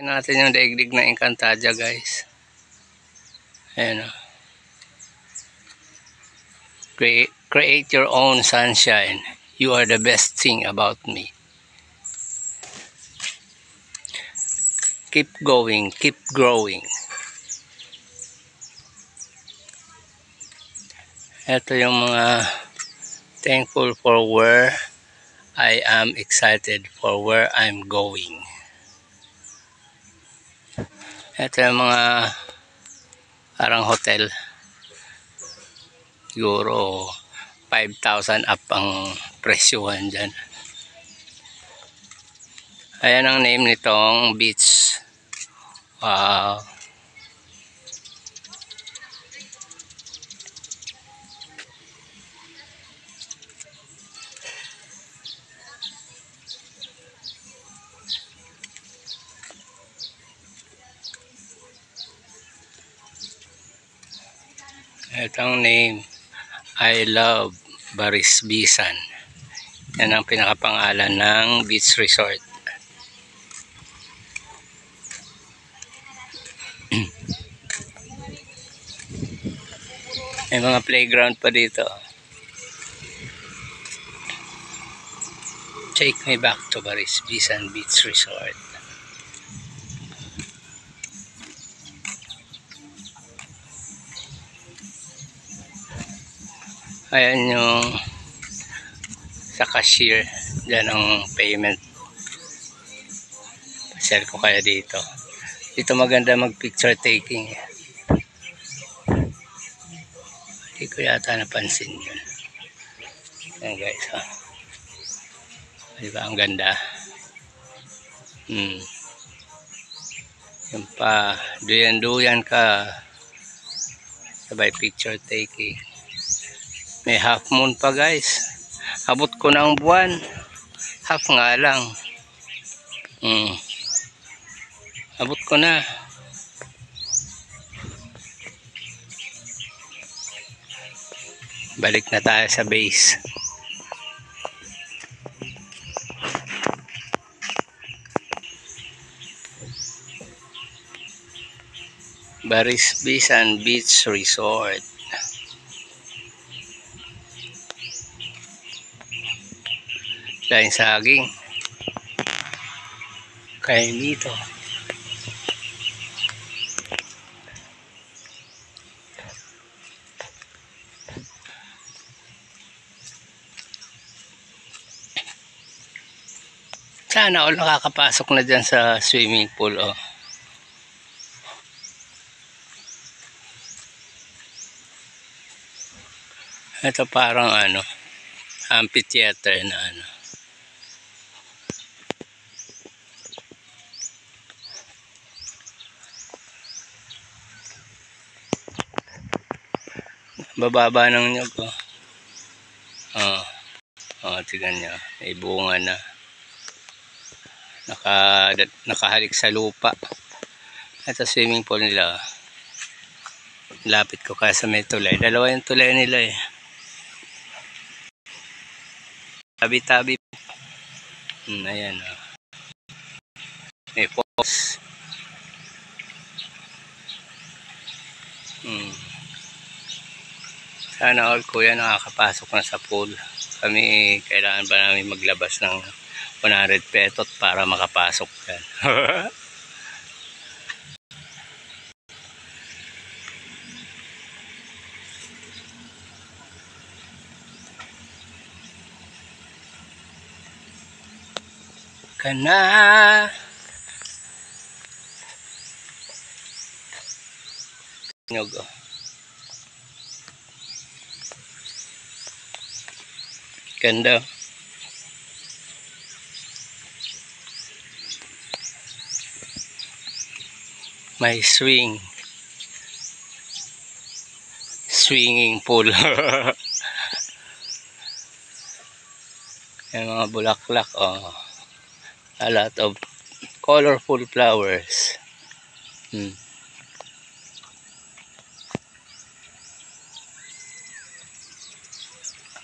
natin yung daigdig ng Encantadia, guys. Ayan o. Create your own sunshine. You are the best thing about me. Keep going, keep growing. Ito yung mga thankful for where I am, excited for where I'm going. Ito yung mga parang hotel. Siguro 5,000 up ang presyuhan dyan. Ayan ang name nitong beach. Wow. Itong name, I love Barisbisan. Yan ang pinakapangalan ng beach resort. May mga playground pa dito. Take me back to Barisbisan Beach Resort. Ayan yung sa cashier. Diyan ang payment. Pasyal ko kaya dito. Dito maganda mag picture taking. Hindi ko yata napansin yun. Ayan guys. Oh. Diba ang ganda? Yung pa. Duyan-duyan ka. Sabay picture taking. May half moon pa guys. Abot ko na ang buwan. Half nga lang. Abot ko na. Balik na tayo sa base. Barisbisan Beach Resort. Lain saging. Kain dito. Sana all nakakapasok na dyan sa swimming pool. Oh. Ito parang ano, amphitheater na ano. Bababa ng nyug. Tignan nyo. May bunga na. Nakahalik sa lupa. Ito swimming pool nila. Lapit ko kaya sa may tulay. Dalawa yung tulay nila eh. Tabi-tabi. Ayan o. May falls. Sana all kuya nakakapasok na sa pool. Kami kailangan ba namin maglabas ng 100 petot para makapasok yan. Kana nyog. Ganda. May swinging pool. Yung mga bulaklak, oh. A lot of colorful flowers.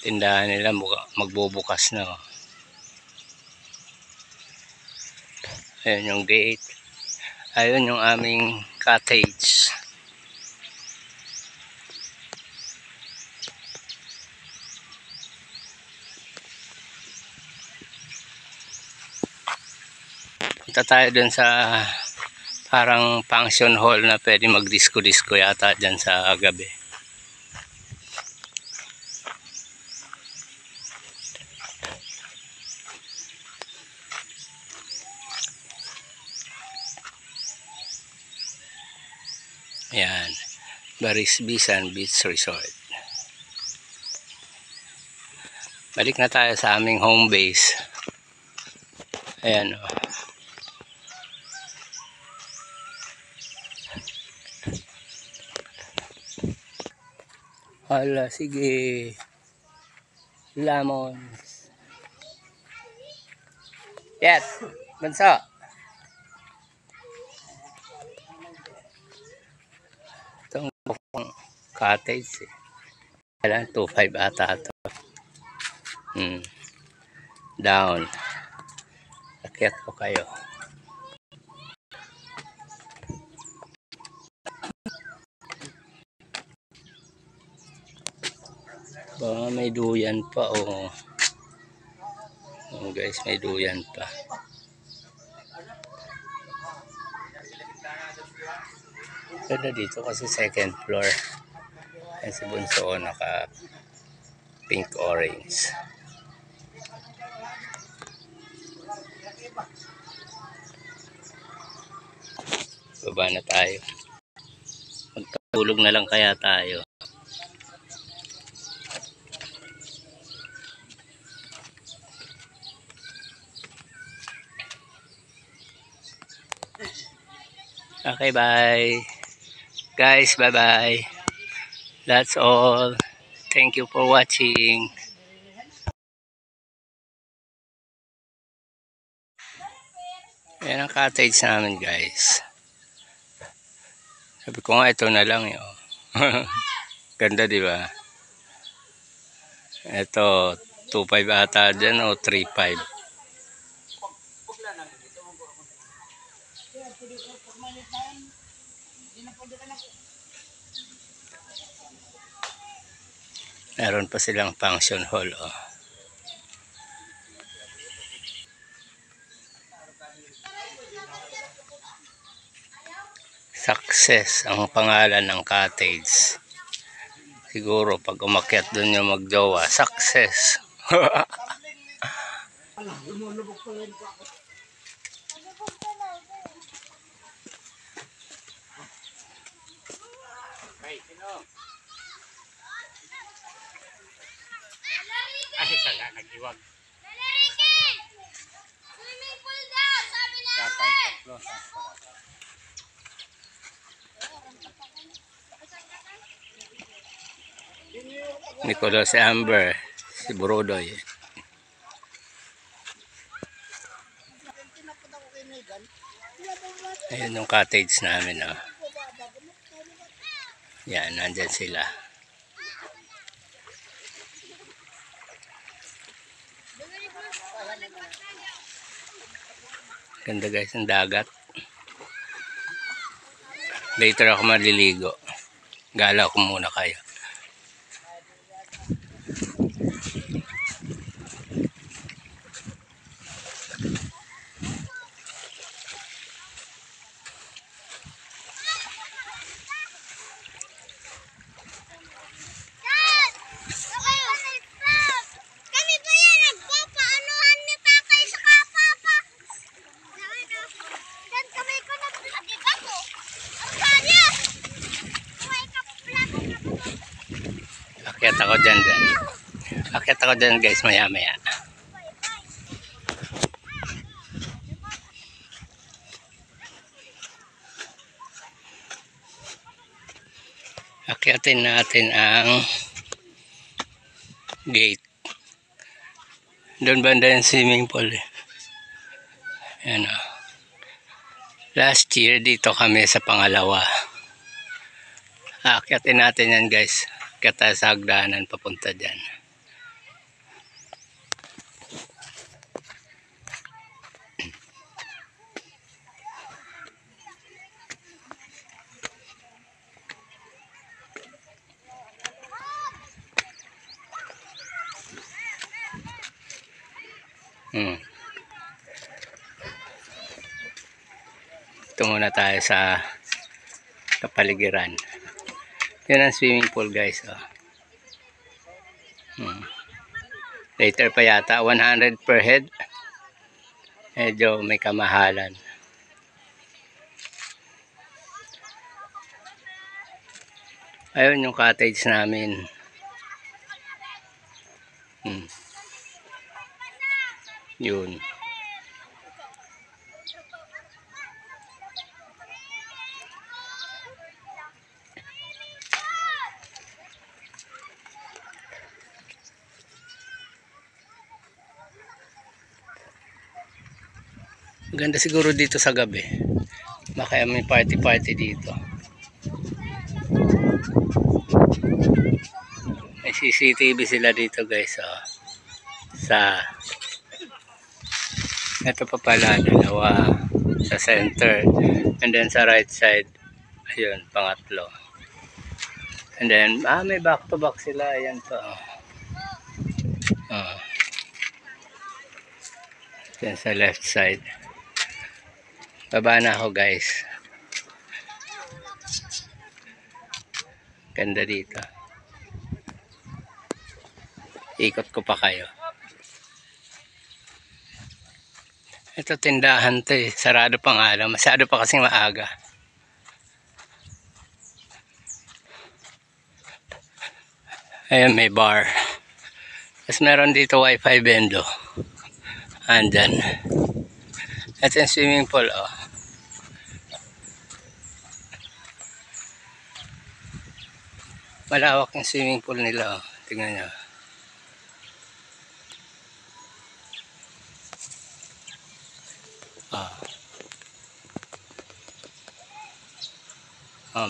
Tindahan nila magbubukas na. Oh. Ayan yung gate. Ayun yung aming cottage. Punta tayo dun sa parang function hall na pwede mag-disco-disco yata dyan sa gabi. Ayan, Barisbisan Beach Resort. Balik na tayo sa aming home base. Ayan o. Hala, sige. Lemons. Yes, bansa. Itong cottage eh. Kailan 2.5 ata ito. Down. Akyat ko kayo. Baka may duyan pa oh. Oh guys, may duyan pa. Ganda dito kasi second floor. Yan si Bunso naka pink orange. Baba na tayo. Magkatulog na lang kaya tayo. Okay, bye. Guys, bye-bye. That's all. Thank you for watching. Yan ang cottage namin, guys. Sabi ko nga ito na lang yun. Ganda, di ba? Ito, 2.5 ata dyan o 3.5. Meron pa silang function hall. Oh. Success ang pangalan ng cottage. Siguro pag umakyat doon yung magjowa, success. Ay, sala nag-iwag. Swimming pool daw, sabi natin. Nicolas Amber, si Burodoy. Ayun yung cottage namin. Oh. Yan, nandyan sila. Ganda guys ang dagat. Later ako maliligo. Gala ko muna kayo. Akyat ako dyan. Akyat ako dyan guys maya. Akyatin natin ang gate. Doon banda yung swimming pool eh. Ayan o. Last year dito kami sa pangalawa. Akyatin natin yan guys. Akyat tayo sa hagdanan papunta dyan. Ito muna tayo sa kapaligiran. Yan ang swimming pool guys. Oh. Later pa yata 100 per head. Medyo may kamahalan. Ayun yung cottage namin. Yun. Ganda siguro dito sa gabi. Baka may party dito. May CCTV sila dito guys. Oh. Ito pa pala, dalawa. Sa center. And then sa right side. Ayun, pangatlo. And then, may back to back sila. Ayan pa. Then sa left side. Baba na ako guys. Ganda dito. Ikot ko pa kayo. Ito tindahan to eh. Sarado pang alam. Masyado pa kasing maaga. Ayan may bar. Tapos meron dito wifi bendo. Andyan. Ito yung swimming pool oh. Malawak yung swimming pool nila oh. Tingnan nyo.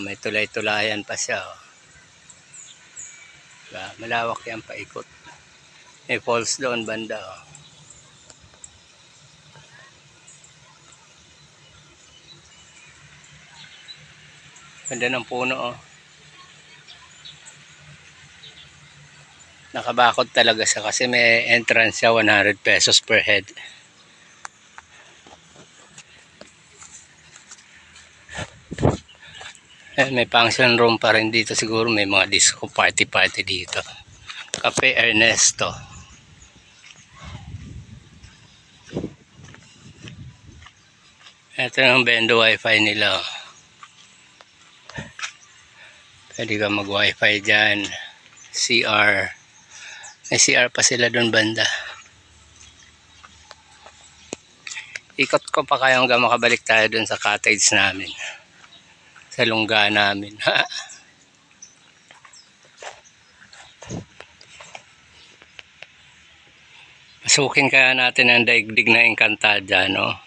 May tulay-tulayan pa siya oh. Diba? Malawak yan paikot. May falls doon banda oh. Ganda ng puno oh. Nakabakod talaga siya kasi may entrance siya 100 pesos per head. May function room pa rin dito siguro. May mga disco party dito. Cafe Ernesto. Ito yung bendo wifi nila. Pwede ka mag wifi dyan. CR. May CR pa sila doon banda. Ikot ko pa kayo hanggang makabalik tayo doon sa cottage namin. Sa lungga namin. Pasukin kaya natin ang daigdig na Encantada, no?